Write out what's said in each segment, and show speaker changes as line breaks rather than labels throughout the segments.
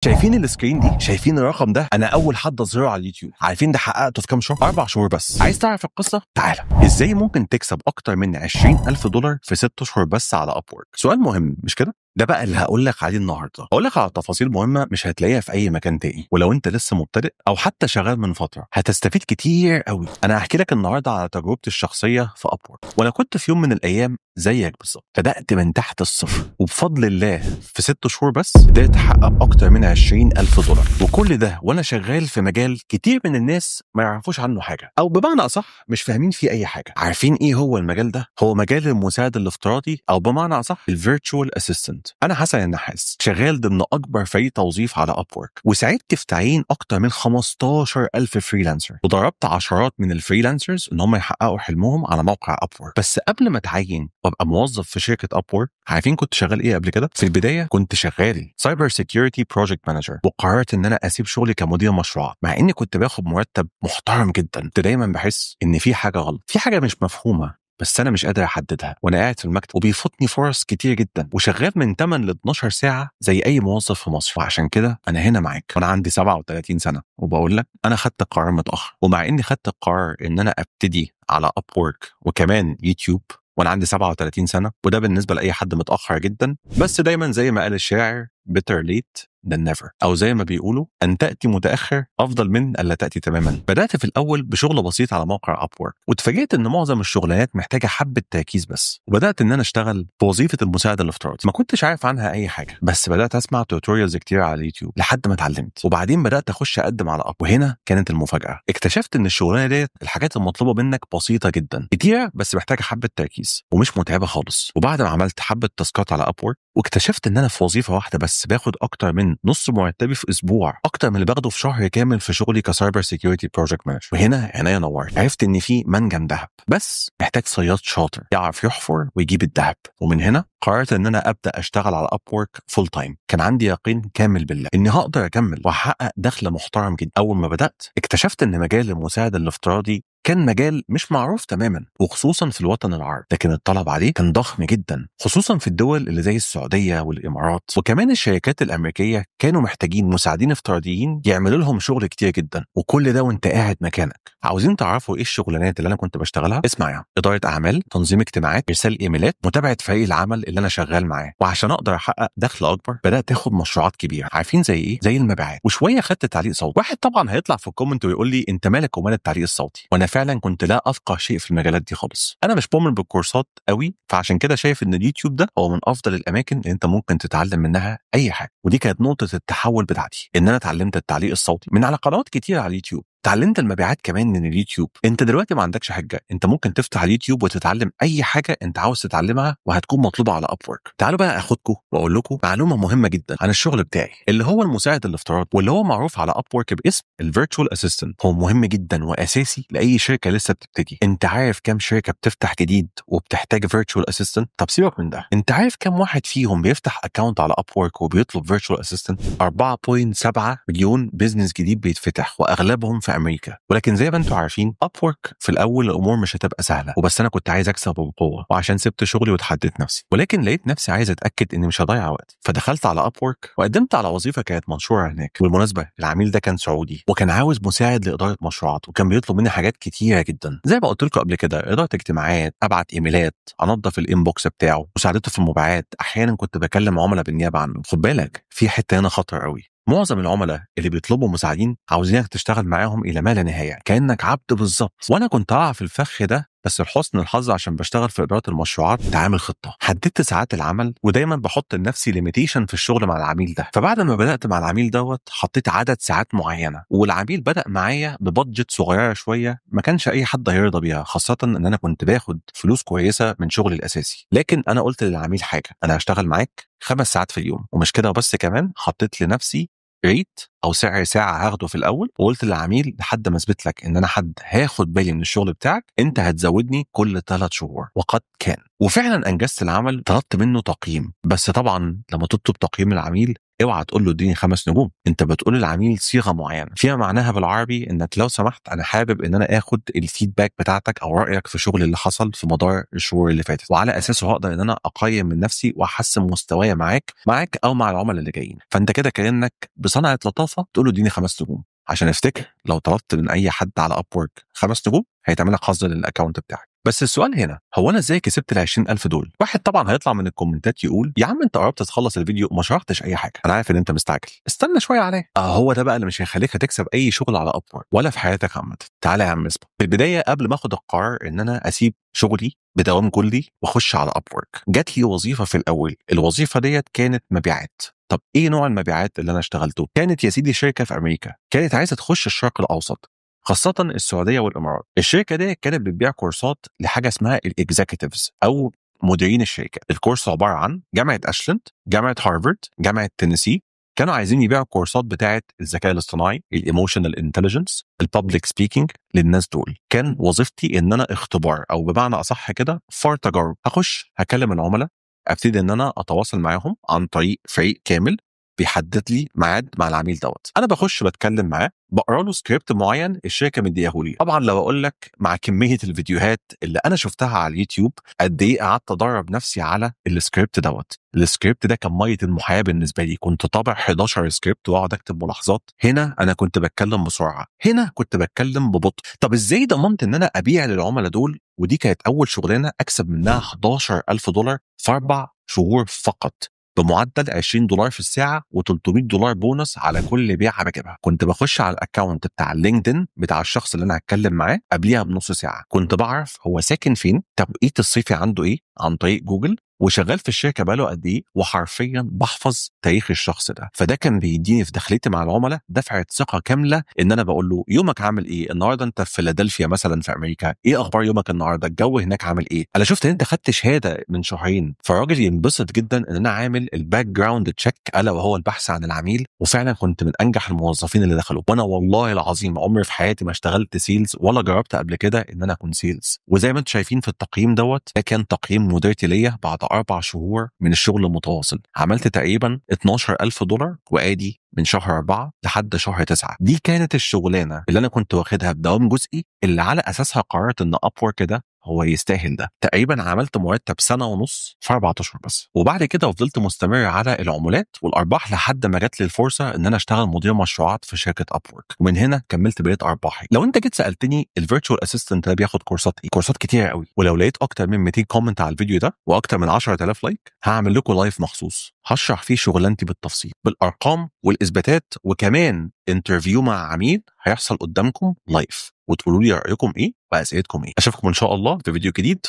شايفين السكرين دي؟ شايفين الرقم ده؟ انا اول حد اظهره على اليوتيوب. عارفين ده حققته في كام شهر؟ 4 شهور بس. عايز تعرف القصه؟ تعالى. ازاي ممكن تكسب اكتر من $20,000 في 6 شهور بس على ابورك؟ سؤال مهم مش كده؟ ده بقى اللي هقول لك عليه النهارده. هقول لك على تفاصيل مهمه مش هتلاقيها في اي مكان تاني، ولو انت لسه مبتدئ او حتى شغال من فتره هتستفيد كتير قوي. انا هحكي لك النهارده على تجربتي الشخصيه في ابورك، وانا كنت في يوم من الايام زيك بالظبط، بدات من تحت الصفر، وبفضل الله في 6 شهور بس قدرت احقق اكتر من $20,000. وكل ده وانا شغال في مجال كتير من الناس ما يعرفوش عنه حاجه، او بمعنى اصح مش فاهمين فيه اي حاجه. عارفين ايه هو المجال ده؟ هو مجال المساعد الافتراضي، او بمعنى اصح الفيرتشوال اسيستنت. انا حسن النحاس، شغال ضمن اكبر فريق توظيف على ابورك، وساعدت في تعيين اكتر من 15,000 فريلانسر، وضربت عشرات من الفريلانسرز ان هم يحققوا حلمهم على موقع ابورك. بس قبل ما اتعين وابقى موظف في شركه ابورك، عارفين كنت شغال ايه قبل كده؟ في البدايه كنت شغال سايبر سيكيورتي بروجكت مانجر، وقررت ان انا اسيب شغلي كمدير مشروعات، مع اني كنت باخد مرتب محترم جدا. كنت دايما بحس ان في حاجه غلط، في حاجه مش مفهومه، بس انا مش قادر احددها وانا قاعد في المكتب، وبيفوتني فرص كتير جدا، وشغال من 8 ل 12 ساعه زي اي موظف في مصر. وعشان كده انا هنا معاك وانا عندي 37 سنه، وبقول لك انا خدت القرار متاخر. ومع اني خدت القرار ان انا ابتدي على ابورك وكمان يوتيوب وانا عندي 37 سنه، وده بالنسبه لاي حد متاخر جدا، بس دايما زي ما قال الشاعر better late than never، او زي ما بيقولوا ان تاتي متاخر افضل من الا تاتي تماما. بدات في الاول بشغل بسيط على موقع ابورك، واتفاجئت ان معظم الشغلانات محتاجه حبه تركيز بس، وبدات ان انا اشتغل في وظيفه المساعد الافتراضي. ما كنتش عارف عنها اي حاجه، بس بدات اسمع توتوريالز كتير على اليوتيوب لحد ما اتعلمت، وبعدين بدات اخش اقدم على ابورك. وهنا كانت المفاجاه، اكتشفت ان الشغلانه ديت الحاجات المطلوبه منك بسيطه جدا، كتيره بس محتاجه حبه تركيز ومش متعبه خالص. وبعد ما عملت حبه تاسكات على ابورك، واكتشفت ان انا في وظيفه واحده بس باخد اكتر من نص مرتبي في اسبوع، اكتر من اللي باخده في شهر كامل في شغلي كسايبر سيكيورتي بروجكت مانجر. وهنا عينيا نورت، عرفت ان في منجم ذهب، بس محتاج صياد شاطر يعرف يحفر ويجيب الذهب. ومن هنا قررت ان انا ابدا اشتغل على ابورك فول تايم. كان عندي يقين كامل بالله اني هقدر اكمل واحقق دخل محترم جدا. اول ما بدات اكتشفت ان مجال المساعد الافتراضي كان مجال مش معروف تماما، وخصوصا في الوطن العربي، لكن الطلب عليه كان ضخم جدا، خصوصا في الدول اللي زي السعوديه والامارات. وكمان الشركات الامريكيه كانوا محتاجين مساعدين افتراضيين يعملوا لهم شغل كتير جدا، وكل ده وانت قاعد مكانك. عاوزين تعرفوا ايه الشغلانات اللي انا كنت بشتغلها؟ اسمع يا اداره اعمال، تنظيم اجتماعات، ارسال ايميلات، متابعه فريق العمل اللي انا شغال معاه. وعشان اقدر احقق دخل اكبر بدات اخد مشروعات كبيره. عارفين زي ايه؟ زي المبيعات. وشويه خدت تعليق صوتي. واحد طبعا هيطلع في الكومنت ويقول لي انت مالك ومال التعليق الصوتي؟ وانا فعلا كنت لا افقه شيء في المجالات دي خالص. انا مش بؤمن بالكورسات قوي، فعشان كده شايف ان اليوتيوب ده هو من افضل الاماكن اللي انت ممكن تتعلم منها اي حاجه. ودي كانت نقطه التحول بتاعتي، ان انا اتعلمت التعليق الصوتي من على قنوات كتير على اليوتيوب، تعلمت المبيعات كمان من اليوتيوب. انت دلوقتي ما عندكش حاجه، انت ممكن تفتح اليوتيوب وتتعلم اي حاجه انت عاوز تتعلمها، وهتكون مطلوبه على ابورك. تعالوا بقى اخدكم واقول لكم معلومه مهمه جدا عن الشغل بتاعي اللي هو المساعد الافتراضي، واللي هو معروف على ابورك باسم الفيرتشوال اسيستنت. هو مهم جدا واساسي لاي شركه لسه بتبتدي. انت عارف كام شركه بتفتح جديد وبتحتاج فيرتشوال اسيستنت؟ طب سيبك من ده، انت عارف كام واحد فيهم بيفتح اكونت على ابورك وبيطلب فيرتشوال اسيستنت؟ 4.7 مليون بيزنس جديد بيتفتح، واغلبهم في امريكا. ولكن زي ما انتم عارفين ابورك في الاول الامور مش هتبقى سهله، وبس انا كنت عايز اكسب بقوه، وعشان سبت شغلي وتحديت نفسي. ولكن لقيت نفسي عايز اتاكد اني مش هضيع وقت، فدخلت على ابورك وقدمت على وظيفه كانت منشوره هناك. بالمناسبه العميل ده كان سعودي، وكان عاوز مساعد لاداره مشروعات، وكان بيطلب مني حاجات كتيره جدا زي ما قلت لكم قبل كده: اداره اجتماعات، ابعت ايميلات، انظف الانبوكس بتاعه، مساعدته في المبيعات، احيانا كنت بكلم عملاء بالنيابه عنه. خد بالك في حته هنا خطر قوي، معظم العملاء اللي بيطلبوا مساعدين عاوزينك تشتغل معاهم الى ما لا نهايه، كانك عبد بالظبط. وانا كنت هقع في الفخ ده، بس لحسن الحظ عشان بشتغل في اداره المشروعات عامل خطه، حددت ساعات العمل، ودايما بحط لنفسي ليميتيشن في الشغل مع العميل ده. فبعد ما بدات مع العميل دوت حطيت عدد ساعات معينه، والعميل بدا معايا ببادجت صغيره شويه ما كانش اي حد هيرضى بيها، خاصه ان انا كنت باخد فلوس كويسه من شغلي الاساسي. لكن انا قلت للعميل حاجه: انا هشتغل معاك 5 ساعات في اليوم. ومش كده وبس، كمان حطيت لنفسي ريت او سعر ساعه هاخده في الاول، وقلت للعميل لحد ما اثبت لك ان انا حد هاخد بالي من الشغل بتاعك، انت هتزودني كل 3 شهور. وقد كان، وفعلا انجزت العمل. طلبت منه تقييم، بس طبعا لما تطلب تقييم العميل اوعى تقول له اديني 5 نجوم، انت بتقول للعميل صيغه معينه فيها معناها بالعربي انك لو سمحت انا حابب ان انا اخد الفيدباك بتاعتك او رايك في الشغل اللي حصل في مدار الشهور اللي فاتت، وعلى اساسه هقدر ان انا اقيم من نفسي واحسن مستواي معاك او مع العملاء اللي جايين. فانت كده كانك بصنعه لطافه تقول له اديني 5 نجوم، عشان افتكر لو طلبت من اي حد على ابورك 5 نجوم هيتعمل لك حظ للاكونت بتاعك. بس السؤال هنا هو انا ازاي كسبت ال 20,000 دول؟ واحد طبعا هيطلع من الكومنتات يقول يا عم انت قربت تخلص الفيديو وما شرحتش اي حاجه، انا عارف ان انت مستعجل، استنى شويه عليه. هو ده بقى اللي مش هيخليك هتكسب اي شغل على ابورك ولا في حياتك عامه. تعالى يا عم اسمع. في البدايه قبل ما اخد القرار ان انا اسيب شغلي بدوام كلي واخش على ابورك، جات لي وظيفه في الاول. الوظيفه ديت كانت مبيعات. طب ايه نوع المبيعات اللي انا اشتغلته؟ كانت يا سيدي شركه في امريكا كانت عايزه تخش الشرق الاوسط، خاصة السعودية والإمارات. الشركة دي كانت بتبيع كورسات لحاجة اسمها الإكزيكتيفز أو مديرين الشركة. الكورس عبارة عن جامعة أشلاند، جامعة هارفارد، جامعة تينيسي، كانوا عايزين يبيعوا الكورسات بتاعة الذكاء الاصطناعي، الايموشنال انتليجنس، البابليك سبيكينج للناس دول. كان وظيفتي ان انا اختبار او بمعنى اصح كده فار تجارب. هخش هكلم العملاء، ابتدي ان انا اتواصل معاهم عن طريق فريق كامل بيحدد لي ميعاد مع العميل دوت. انا بخش بتكلم معاه، بقرا له سكريبت معين الشركه مديهولي. طبعا لو اقول لك مع كميه الفيديوهات اللي انا شفتها على اليوتيوب قد ايه قعدت ادرب نفسي على السكريبت دوت. السكريبت ده كان ميه المحياه بالنسبه لي، كنت طابع 11 سكريبت واقعد اكتب ملاحظات. هنا انا كنت بتكلم بسرعه، هنا كنت بتكلم ببطء. طب ازاي ضمنت ان انا ابيع للعملاء دول؟ ودي كانت اول شغلانه اكسب منها 11,000 دولار في 4 شهور فقط، بمعدل $20 في الساعه و$300 بونص على كل بيعه بجيبها. كنت بخش على الاكونت بتاع اللينكدين بتاع الشخص اللي انا هتكلم معاه قبليها بنص ساعه، كنت بعرف هو ساكن فين، توقيت الصيفي عنده ايه عن طريق جوجل، وشغال في الشركه بقاله قد ايه، وحرفيا بحفظ تاريخ الشخص ده. فده كان بيديني في دخلتي مع العملاء دفعه ثقه كامله ان انا بقول له يومك عامل ايه النهارده، انت في فيلادلفيا مثلا في امريكا، ايه اخبار يومك النهارده، الجو هناك عامل ايه. انا شفت ان انت خدت شهاده من شهرين، فالراجل ينبسط جدا ان انا عامل الباك جراوند تشيك الا وهو البحث عن العميل. وفعلا كنت من انجح الموظفين اللي دخلوا. وانا والله العظيم عمري في حياتي ما اشتغلت سيلز ولا جربت قبل كده ان انا اكون سيلز. وزي ما انتم شايفين في التقييم دوت، ده كان تقييم مديرتي ليا بعد 4 شهور من الشغل المتواصل. عملت تقريبا 12,000 دولار، وادي من شهر 4 لحد شهر 9. دي كانت الشغلانه اللي انا كنت واخدها بدوام جزئي، اللي على اساسها قررت ان ابورك ده هو يستاهل ده. تقريبا عملت مرتب 1.5 سنة في 4 اشهر بس. وبعد كده فضلت مستمر على العمولات والارباح لحد ما جات لي الفرصه ان انا اشتغل مدير مشروعات في شركه ابورك، ومن هنا كملت بقيه ارباحي. لو انت جيت سالتني الفيرتشوال اسيستنت ده بياخد كورسات ايه، كورسات كتير قوي، ولو لقيت اكتر من 200 كومنت على الفيديو ده واكتر من 10,000 لايك هعمل لكم لايف مخصوص هشرح فيه شغلانتي بالتفصيل بالارقام والاثباتات، وكمان انترفيو مع عميل هيحصل قدامكم لايف، وتقولوا لي رايكم ايه واسئلتكم ايه. اشوفكم ان شاء الله في فيديو جديد.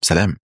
سلام.